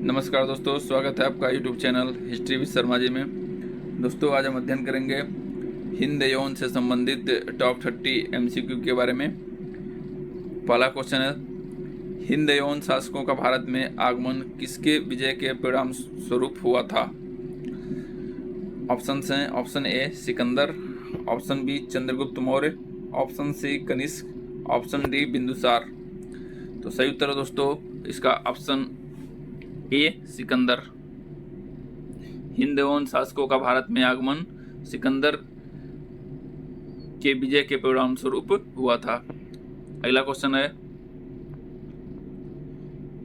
नमस्कार दोस्तों, स्वागत है आपका YouTube channel history with Sharma ji में। दोस्तों आज हम अध्ययन करेंगे हिंद यौन से संबंधित टॉप 30 MCQ के बारे में। पहला क्वेश्चन है, हिंद यौन शासकों का भारत में आगमन किसके विजय के परिणाम स्वरूप हुआ था? ऑप्शंस हैं, option A Sikandar, option B Chandragupta Maurya, option C Kanishka, option D Bindusara. तो सही उत्तर है दोस्तों इसका ऑप्शन ए सिकंदर। हिंद यौन शासकों का भारत में आगमन सिकंदर के विजय के परिणाम स्वरूप हुआ था। अगला क्वेश्चन है,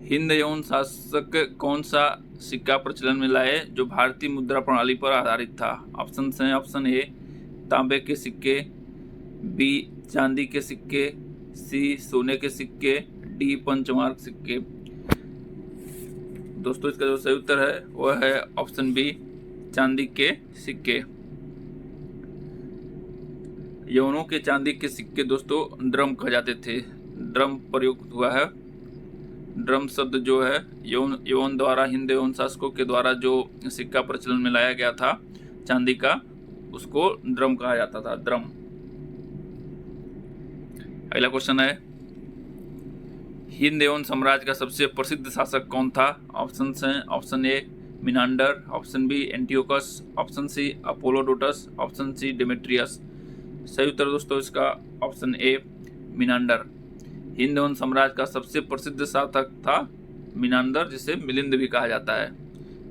हिंद यौन शासक कौन सा सिक्का प्रचलन में लाए जो भारतीय मुद्रा प्रणाली पर आधारित था? ऑप्शन हैं, ऑप्शन ए तांबे के सिक्के, बी चांदी के सिक्के, सी सोने के सिक्के, डी पंचमार्क सिक्के। दोस्तों इसका जो सही उत्तर है वह है ऑप्शन बी चांदी के सिक्के। यौनों के चांदी के सिक्के दोस्तों ड्रम कहे जाते थे। ड्रम प्रयुक्त हुआ है। ड्रम शब्द जो है यौन द्वारा हिंद यौन शासकों के द्वारा जो सिक्का प्रचलन में लाया गया था चांदी का, उसको ड्रम कहा जाता था, ड्रम। अगला क्वेश्चन है, हिंद यौन साम्राज्य का सबसे प्रसिद्ध शासक कौन था? ऑप्शन हैं, option A Menander, option B Antiochus, option C Apollodotus, option C Demetrius. सही उत्तर दोस्तों इसका ऑप्शन ए मिनांडर। हिंद यौन साम्राज्य का सबसे प्रसिद्ध शासक था मिनांडर, जिसे मिलिंद भी कहा जाता है।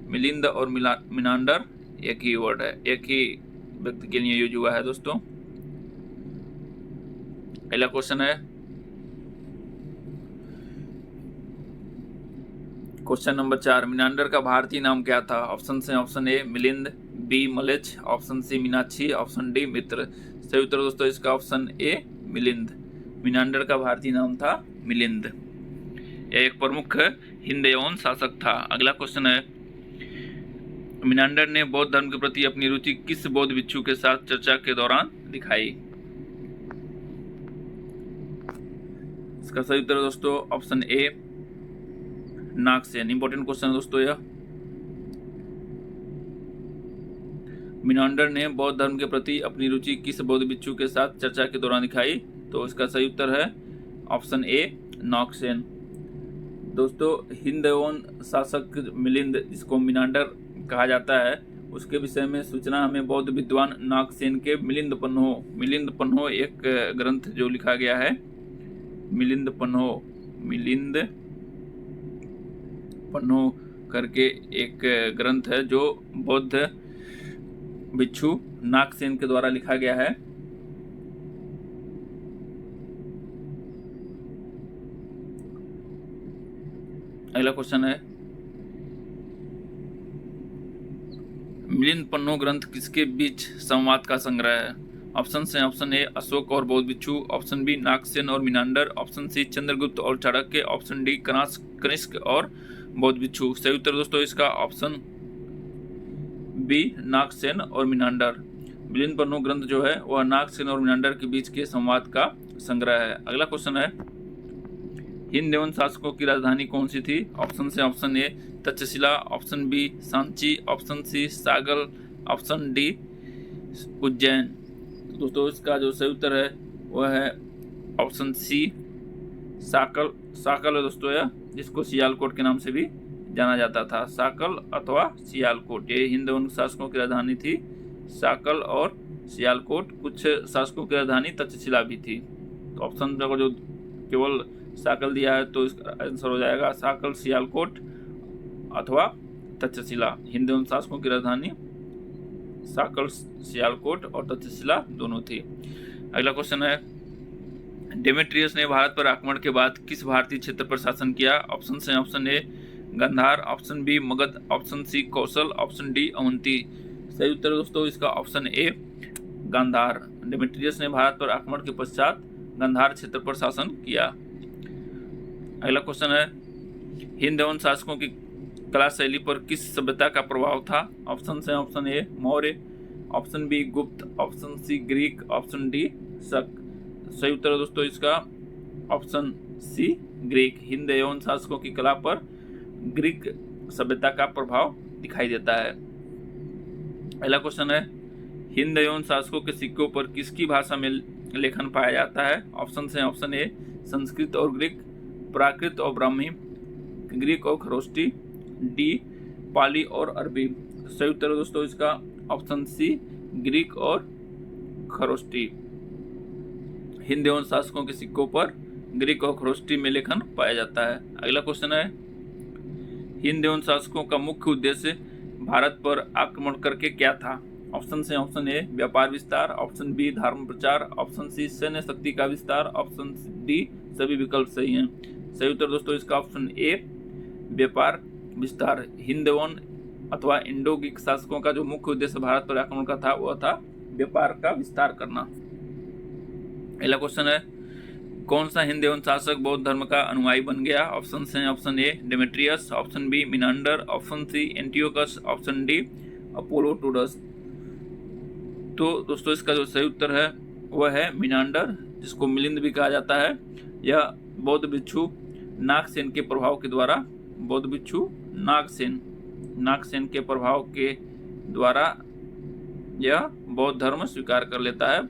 मिलिंद और मिनांडर एक ही वर्ड है, एक ही व्यक्ति के लिए यूज हुआ है दोस्तों। अगला क्वेश्चन है, क्वेश्चन नंबर 4, मिनांडर का भारतीय नाम क्या था? ऑप्शन हैं, ऑप्शन ए मिलिंद, बी मलेच्छ, option C Meenakshi, option D Mitra. सही उत्तर दोस्तों इसका ऑप्शन ए मिलिंद। मिनांडर का भारतीय नाम था मिलिंद। यह एक प्रमुख हिंद यौन शासक था। अगला क्वेश्चन है, मिनांडर ने बौद्ध धर्म के प्रति अपनी रुचि किस बौद्ध भिक्षु के साथ चर्चा के दौरान दिखाई? इसका सही उत्तर दोस्तों option A Nagasena. Important question है दोस्तों यह। मिनांडर ने बौद्ध धर्म के प्रति अपनी रुचि किस बौद्ध भिक्षु के साथ चर्चा के दौरान दिखाई? तो इसका सही उत्तर है ऑप्शन ए नागसेन। दोस्तों हिंद यौन शासक मिलिंद, जिसको मिनांडर कहा जाता है, उसके विषय में सूचना हमें बौद्ध विद्वान नागसेन के मिलिंद पन्हो एक ग्रंथ जो लिखा गया है, मिलिंद पन्हो करके एक ग्रंथ है जो बौद्ध भिक्षु नागसेन के द्वारा लिखा गया है। अगला क्वेश्चन है, मिलिंद पन्हो ग्रंथ किसके बीच संवाद का संग्रह है? ऑप्शन हैं, ऑप्शन ए अशोक और बौद्ध भिक्षु, ऑप्शन बी नागसेन और मिनांडर, ऑप्शन सी चंद्रगुप्त और चाणक्य, ऑप्शन डी कनिष्क और बौद्ध भिक्षु। सही उत्तर दोस्तों इसका ऑप्शन बी नागसेन और मिनांडर। मिलिंद पन्हो ग्रंथ जो है वह नागसेन और मिनांडर के बीच के संवाद का संग्रह है। अगला क्वेश्चन है, हिंद यौन शासकों की राजधानी कौन सी थी? ऑप्शन से option A Taxila, option B Sanchi, option C Sagal, option D Ujjain. दोस्तों इसका जो सही उत्तर है वह है ऑप्शन सी साकल है दोस्तों यह, जिसको सियालकोट के नाम से भी जाना जाता था। साकल अथवा सियालकोट, ये हिंद यौन शासकों की राजधानी थी, साकल और सियालकोट। कुछ शासकों की राजधानी तक्षशिला भी थी। तो ऑप्शन जो केवल साकल दिया है तो इसका आंसर हो जाएगा साकल, सियालकोट अथवा तक्षशिला। हिंद यौन शासकों की राजधानी साकल, सियालकोट और तक्षशिला दोनों थी। अगला क्वेश्चन है, डेमेट्रियस ने भारत पर आक्रमण के बाद किस भारतीय क्षेत्र पर शासन किया? ऑप्शन हैं, option A Gandhara, option B Magadha, option C Kaushal, option D Avanti. सही उत्तर दोस्तों इसका ऑप्शन ए गांधार। डेमेट्रियस ने भारत पर आक्रमण के पश्चात गांधार क्षेत्र पर शासन किया। अगला क्वेश्चन है, हिंद यौन शासकों की कला शैली पर किस सभ्यता का प्रभाव था? ऑप्शन हैं, option A Maurya, option B Gupta, option C Greek, option D Shaka. सही उत्तर है दोस्तों इसका ऑप्शन सी ग्रीक। हिंद यौन शासकों की कला पर ग्रीक सभ्यता का प्रभाव दिखाई देता है। अगला क्वेश्चन है, हिंद यवन शासकों के सिक्कों पर किसकी भाषा में लेखन पाया जाता है? ऑप्शन है, ऑप्शन ए संस्कृत और ग्रीक, प्राकृत और ब्राह्मी, ग्रीक और खरोष्टी, डी पाली और अरबी। सही उत्तर है दोस्तों इसका ऑप्शन सी ग्रीक और खरोष्टी। हिंद एवं शासकों के सिक्कों पर ग्रीक और खरोष्टी में लेखन पाया जाता है। अगला क्वेश्चन है, हिंद एवं शासकों का मुख्य उद्देश्य भारत पर आक्रमण करके क्या था? ऑप्शन है, ऑप्शन ए व्यापार विस्तार, ऑप्शन बी धर्म प्रचार, ऑप्शन सी सैन्य शक्ति का विस्तार, ऑप्शन डी सभी विकल्प सही हैं। सही उत्तर दोस्तों इसका ऑप्शन ए व्यापार विस्तार। हिंद एवं अथवा इंडो ग्रीक शासकों का जो मुख्य उद्देश्य भारत पर आक्रमण का था वह था व्यापार का विस्तार करना। अगला क्वेश्चन है, कौन सा हिंद एवं शासक बौद्ध धर्म का अनुयायी बन गया? ऑप्शन है, option A Demetrius, option B Menander, option C Antiochus, option D Apollodorus. तो दोस्तों इसका जो सही उत्तर है वह है मिनांडर, जिसको मिलिंद भी कहा जाता है। यह बौद्ध भिक्षु नागसेन के प्रभाव के द्वारा, बौद्ध भिक्षु नागसेन के प्रभाव के द्वारा यह बौद्ध धर्म स्वीकार कर लेता है,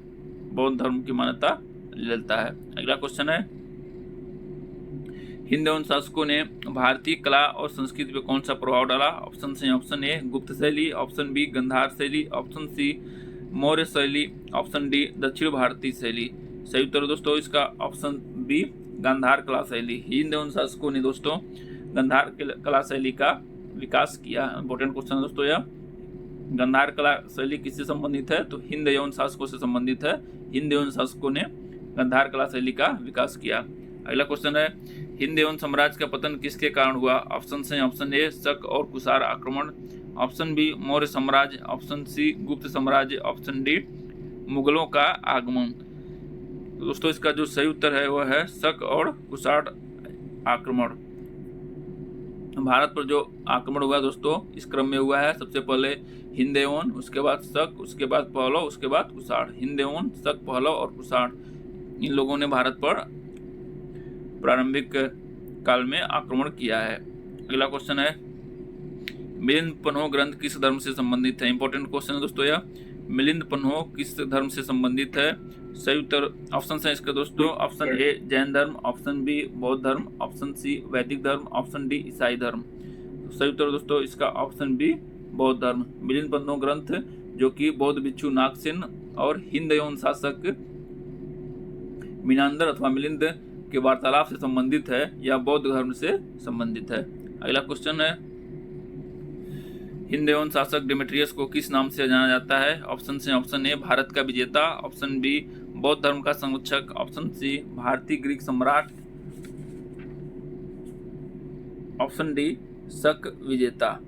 बौद्ध धर्म की मान्यता लेता है। अगला क्वेश्चन है, हिंद एवं शासकों ने भारतीय कला और संस्कृति पर कौन सा प्रभाव डाला? ऑप्शन है, ऑप्शन ए गुप्त शैली, ऑप्शन बी गंधार शैली, ऑप्शन सी मौर्य शैली, ऑप्शन डी दक्षिण भारतीय शैली। सही उत्तर दोस्तों इसका ऑप्शन बी गांधार कला शैली। हिंद एवं शासकों ने दोस्तों गांधार कला शैली का विकास किया। इंपॉर्टेंट क्वेश्चन दोस्तों यह। गांधार कला शैली किससे संबंधित है? तो हिंद एवं शासकों से संबंधित है। हिंद एवं शासकों ने गांधार कला शैली का विकास किया। अगला क्वेश्चन है, हिंद एवं साम्राज्य का पतन किसके कारण हुआ? ऑप्शन है, ऑप्शन ए शक और कुषाण आक्रमण, ऑप्शन बी मौर्य साम्राज्य, ऑप्शन सी गुप्त साम्राज्य, ऑप्शन डी मुगलों का आगमन। दोस्तों इसका जो सही उत्तर है वह है शक और कुषाण आक्रमण। भारत पर जो आक्रमण हुआ दोस्तों इस क्रम में हुआ है। सबसे पहले हिंद एवं, उसके बाद शक, उसके बाद पहलव, उसके बाद कुषाण। हिंद एवं, शक, पहलव और कुषाण इन लोगों ने भारत पर प्रारंभिक काल में आक्रमण किया है। अगला क्वेश्चन है, मिलिंद पन्हो ग्रंथ किस धर्म से संबंधित है? इंपॉर्टेंट क्वेश्चन है दोस्तों यह। मिलिंद पन्हो किस धर्म से संबंधित है? सही उत्तर ऑप्शन है इसका दोस्तों ऑप्शन ए जैन धर्म, ऑप्शन बी बौद्ध धर्म, ऑप्शन सी वैदिक धर्म, ऑप्शन डी ईसाई धर्म। सही उत्तर दोस्तों इसका ऑप्शन बी बौद्ध धर्म। मिलिंद पन्हो ग्रंथ जो कि बौद्ध भिक्षु नागसेन और हिंद एवं शासक मिनांदर अथवा मिलिंद के वार्तालाप से संबंधित है या बौद्ध धर्म से संबंधित है। अगला क्वेश्चन है, हिंद एवं शासक डेमेट्रियस को किस नाम से जाना जाता है? ऑप्शन है, ऑप्शन ए भारत का विजेता, ऑप्शन बी बौद्ध धर्म का संरक्षक, ऑप्शन सी भारतीय ग्रीक सम्राट, ऑप्शन डी शक विजेता।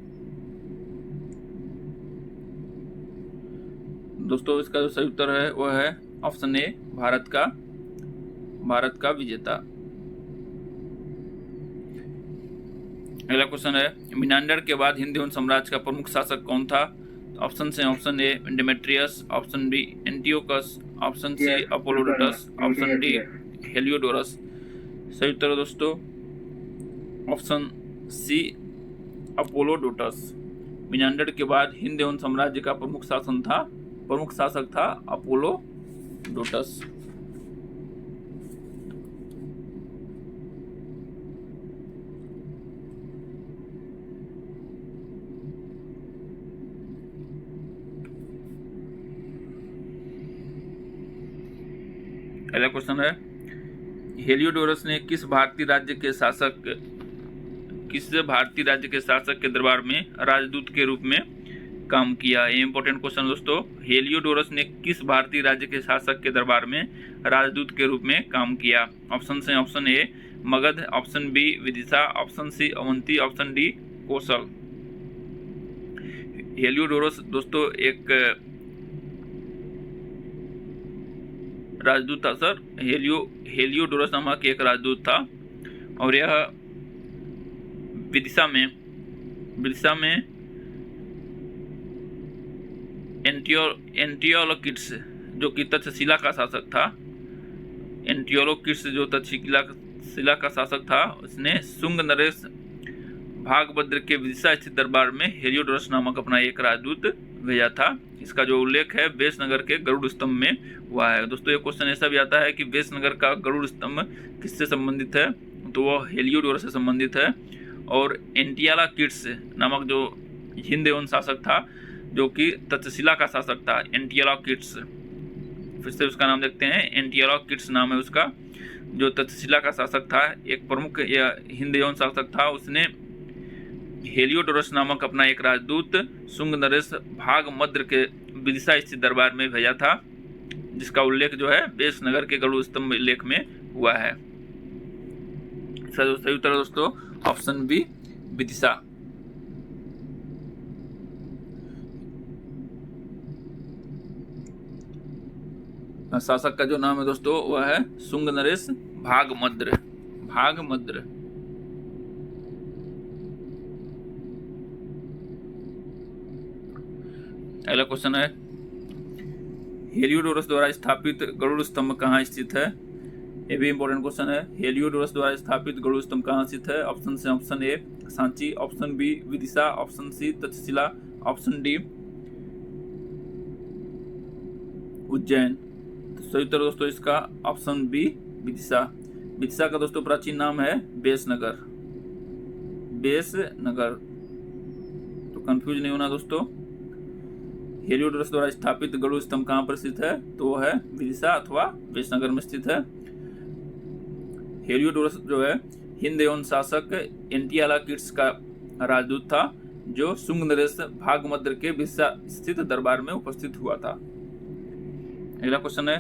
दोस्तों इसका जो सही उत्तर है वह है ऑप्शन ए भारत का विजेता। अगला क्वेश्चन है, मिनांडर के बाद हिंद एवं साम्राज्य का प्रमुख शासक कौन था? ऑप्शन है, option A Demetrius, option B Antiochus, option C Apollodorus, option D Heliodorus. सही उत्तर दोस्तों ऑप्शन सी अपोलोडोरस। मिनांडर के बाद हिंद एवं साम्राज्य का प्रमुख शासक था अपोलोडोरस। अगला क्वेश्चन है, हेलियोडोरस ने किस भारतीय राज्य के शासक के दरबार में राजदूत के रूप में काम किया? ये इंपॉर्टेंट क्वेश्चन दोस्तों। हेलियोडोरस ने किस भारतीय राज्य के शासक के दरबार में राजदूत के रूप में काम किया? ऑप्शन है, option A Magadha, option B Vidisha, option C Avanti, option D Kaushal. Heliodorus दोस्तों एक राजदूत था सर। हेलियोडोरस नामक एक राजदूत था और यह विदिशा में एंटियोलोकिड्स जो कि तक्षशिला का शासक था, एंटियोलोकिड्स जो तक्षशिला का शासक था, उसने शुंग नरेश भागभद्र के विदिशा स्थित दरबार में हेलियोडोरस नामक अपना एक राजदूत भेजा था। इसका जो उल्लेख है बेसनगर के गरुड़ स्तंभ में हुआ है। दोस्तों ये क्वेश्चन ऐसा भी आता है कि बेसनगर का गरुड़ स्तंभ किससे संबंधित है, तो वह हेलियोडोरस से संबंधित है। और एंटियालाकिड्स नामक जो हिंद एवं शासक था, जो कि तक्षशिला का शासक था, एंटियालाकिड्स, फिर से उसका नाम देखते हैं, एंटियालाकिड्स नाम है उसका, जो तक्षशिला का शासक था, एक प्रमुख हिंद एवं शासक था। उसने हेलियोडोरस नामक अपना एक राजदूत शुंग नरेश भागमद्र के विदिशा स्थित दरबार में भेजा था, जिसका उल्लेख जो है बेसनगर के गरुड़ स्तंभ लेख में हुआ है। सही उत्तर दोस्तों ऑप्शन बी विदिशा। शासक का जो नाम है दोस्तों वह है शुंग नरेश भागमद्र। अगला क्वेश्चन है हेलियोडोरस द्वारा स्थापित गरुड़ स्तंभ कहाँ स्थित है। ये भी इंपॉर्टेंट क्वेश्चन है। हेलियोडोरस द्वारा स्थापित गरुड़ स्तंभ कहाँ स्थित है। ऑप्शन से option A Sanchi, option B Vidisha, option C Taxila, option D Ujjain. तो सही उत्तर दोस्तों इसका ऑप्शन बी विदिशा। विदिशा का दोस्तों प्राचीन नाम है बेसनगर। तो कंफ्यूज नहीं होना दोस्तों। हेलियोडोरस द्वारा स्थापित गरुड़ स्तंभ कहाँ पर स्थित है, तो वो है विदिशा अथवा बेसनगर में स्थित है। हेलियोडोरस जो है हिंद एवं शासक एंटियालाकिड्स का राजदूत था, जो शुंग नरेश भागमद्र के विदिशा स्थित दरबार में उपस्थित हुआ था। अगला क्वेश्चन है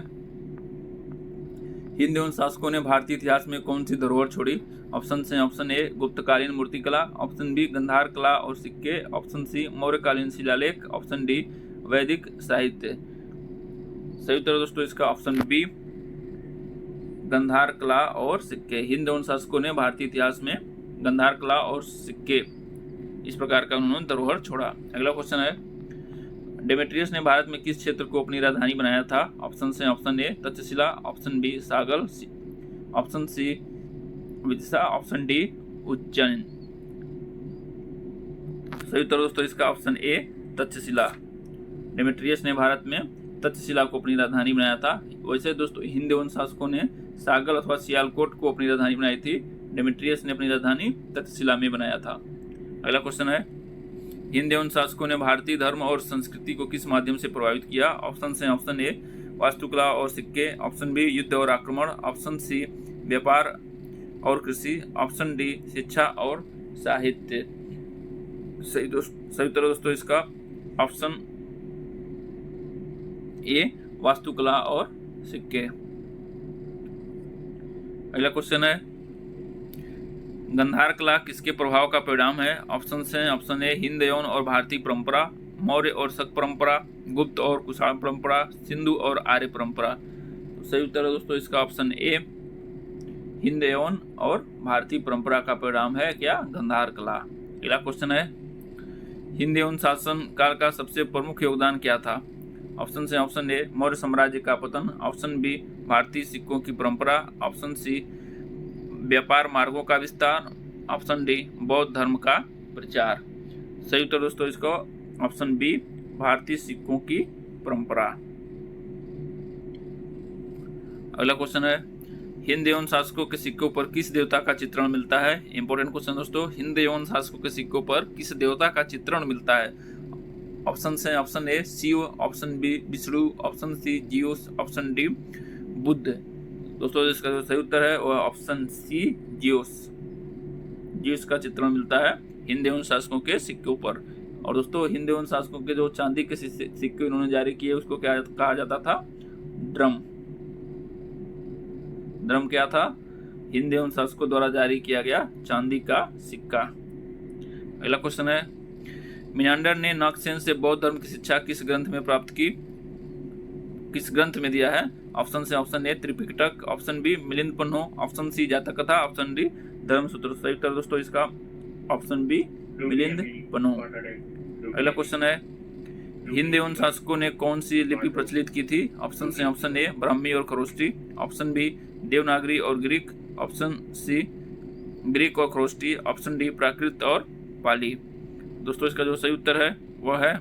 हिंद एवं शासकों ने भारतीय इतिहास में कौन सी धरोहर छोड़ी। ऑप्शन से ऑप्शन ए गुप्तकालीन मूर्तिकला, ऑप्शन बी गंधार कला और सिक्के, ऑप्शन सी मौर्यकालीन शिलालेख, ऑप्शन डी वैदिक साहित्य। सही उत्तर दोस्तों इसका ऑप्शन बी गंधार कला और सिक्के। हिंद एवं शासकों ने भारतीय इतिहास में गंधार कला और सिक्के इस प्रकार का उन्होंने धरोहर छोड़ा। अगला क्वेश्चन है डेमेट्रियस ने भारत में किस क्षेत्र को अपनी राजधानी बनाया था। ऑप्शन से option A Taxila, option B Sagal, option C Vidisha, option D Ujjain. सही उत्तर दोस्तों इसका ऑप्शन ए तक्षशिला। डेमेट्रियस ने भारत में तक्षशिला को अपनी राजधानी बनाया था। वैसे दोस्तों हिंद एवं शासकों ने सागल अथवा सियालकोट को अपनी राजधानी बनाई थी। डेमेट्रियस ने अपनी राजधानी तक्षशिला में बनाया था। अगला क्वेश्चन है हिंद एवं शासकों ने भारतीय धर्म और संस्कृति को किस माध्यम से प्रभावित किया। ऑप्शन से ऑप्शन ए वास्तुकला और सिक्के, ऑप्शन बी युद्ध और आक्रमण, ऑप्शन सी व्यापार और कृषि, ऑप्शन डी शिक्षा और साहित्य। सही उत्तर दोस्तों इसका ऑप्शन ए वास्तुकला और सिक्के। अगला क्वेश्चन है गंधार कला किसके प्रभाव का परिणाम है। ऑप्शन से ऑप्शन ए हिंद एवं और भारतीय परंपरा, मौर्य और शक परंपरा, गुप्त और कुषाण परंपरा, सिंधु और आर्य परंपरा। तो सही उत्तर है दोस्तों इसका ऑप्शन ए हिंद एवं और भारतीय परंपरा का परिणाम है क्या, गंधार कला। अगला क्वेश्चन है हिंद एवं शासन काल का सबसे प्रमुख योगदान क्या था। ऑप्शन से ऑप्शन ए मौर्य साम्राज्य का पतन, ऑप्शन बी भारतीय सिक्कों की परंपरा, ऑप्शन सी व्यापार मार्गों का विस्तार, ऑप्शन डी बौद्ध धर्म का प्रचार। सही उत्तर दोस्तों इसको ऑप्शन बी भारतीय सिक्कों की परंपरा। अगला क्वेश्चन है हिंद एवं शासकों के सिक्कों पर किस देवता का चित्रण मिलता है। इंपॉर्टेंट क्वेश्चन दोस्तों, हिंद एवं शासकों के सिक्कों पर किस देवता का चित्रण मिलता है। ऑप्शन से option A Shiva, option B Vishnu, option C Zeus, option D Buddha. दोस्तों इसका जो सही उत्तर है वह ऑप्शन सी जियोस का चित्रण मिलता है हिंद एवं शासकों के सिक्कों पर। और दोस्तों हिंद एवं शासकों के जो चांदी के सिक्के उन्होंने जारी किए उसको क्या कहा जाता था, ड्रम क्या था, हिंद एवं शासकों द्वारा जारी किया गया चांदी का सिक्का। अगला क्वेश्चन है मिनांडर ने नागसेन से बौद्ध धर्म की शिक्षा किस ग्रंथ में प्राप्त की, किस ग्रंथ में दिया है। ऑप्शन से option A Tripitaka, option B Milind Panho, option C Jataka Katha, option D धर्मसूत्र। सही उत्तर दोस्तों इसका ऑप्शन बी मिलिंद पन्नो। अगला क्वेश्चन है हिंद एवं शासकों ने कौन सी लिपि प्रचलित की थी। ऑप्शन से ऑप्शन ए ब्राह्मी और खरोष्टी, ऑप्शन बी देवनागरी और ग्रीक, ऑप्शन सी ग्रीक और खरोष्टी, ऑप्शन डी प्राकृत और पाली। दोस्तों इसका जो सही उत्तर है वह है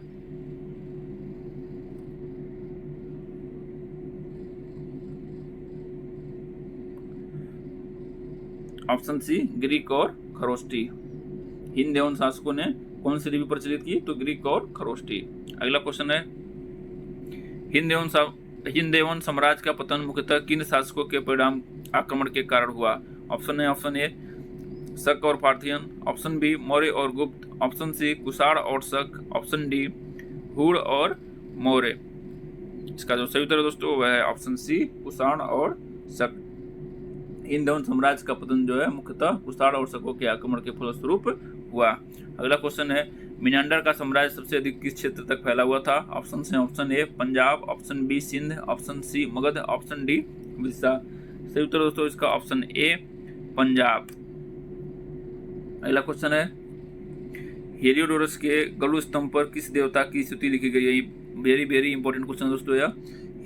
ऑप्शन सी ग्रीक और खरोष्टी। हिंद एवं शासकों ने कौन सी लिपि प्रचलित की? तो ग्रीक और खरोष्टी। अगला क्वेश्चन है हिंद एवं साम्राज्य का पतन मुख्यतः किन शासकों के परिणाम आक्रमण के कारण हुआ? ऑप्शन है ऑप्शन ए शक और पार्थियन, ऑप्शन बी मौर्य और गुप्त, ऑप्शन सी कुषाण और शक, ऑप्शन डी हुड़ और मौर्य। इसका जो सही उत्तर है दोस्तों वह है ऑप्शन सी कुषाण और शक। हिंद एवं साम्राज्य का पतन जो है मुख्यतः कुषाण और शकों के आक्रमण के फलस्वरूप हुआ। अगला क्वेश्चन है मिनांडर का साम्राज्य सबसे अधिक किस क्षेत्र तक फैला हुआ था? ऑप्शन है option A Punjab, option B Sindh, option C Magadha, option D Orissa. सही उत्तर दोस्तों इसका ऑप्शन ए पंजाब। अगला क्वेश्चन है हेलियोडोरस के गरुड़ स्तंभ पर किस देवता की स्तुति लिखी गई है? वेरी वेरी इंपॉर्टेंट क्वेश्चन दोस्तों यह।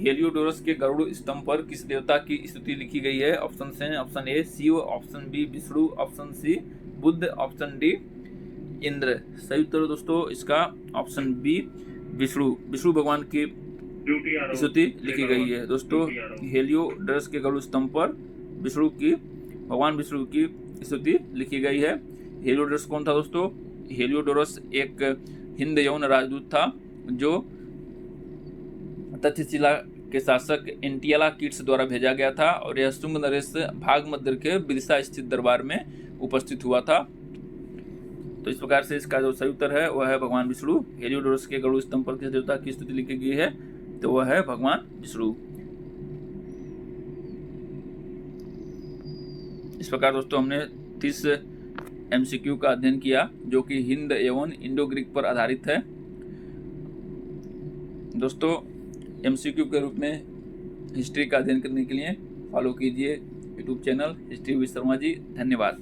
हेलियोडोरस के गरुड़ स्तंभ पर किस देवता की स्तुति लिखी गई है? ऑप्शन है option A Shiva, option B Vishnu, option C Buddha, option D Indra. सही उत्तर दोस्तों इसका ऑप्शन बी विष्णु। विष्णु भगवान की स्तुति लिखी गई है दोस्तों। हेलियोडोरस के गरुड़ स्तंभ पर भगवान विष्णु की स्तुति लिखी गई है। हेलियोडोरस कौन था दोस्तों? हेलियोडोरस एक हिंद यवन राजदूत था जो तक्षशिला के शासक एंटियालाकिड्स द्वारा भेजा गया था और यह शुंग नरेश भागमद्र के विदिशा स्थित दरबार में उपस्थित हुआ था। तो इस प्रकार से इसका जो सही उत्तर है वह है भगवान विष्णु। हेलियोडोरस के गरुड़ स्तंभ पर किस देवता की स्तुति लिखी गई है? तो वह है भगवान विष्णु। इस प्रकार दोस्तों हमने 30 MCQ का अध्ययन किया जो कि हिंद एवं इंडो ग्रीक पर आधारित है। दोस्तों MCQ के रूप में हिस्ट्री का अध्ययन करने के लिए फॉलो कीजिए YouTube channel history with Sharma ji. धन्यवाद।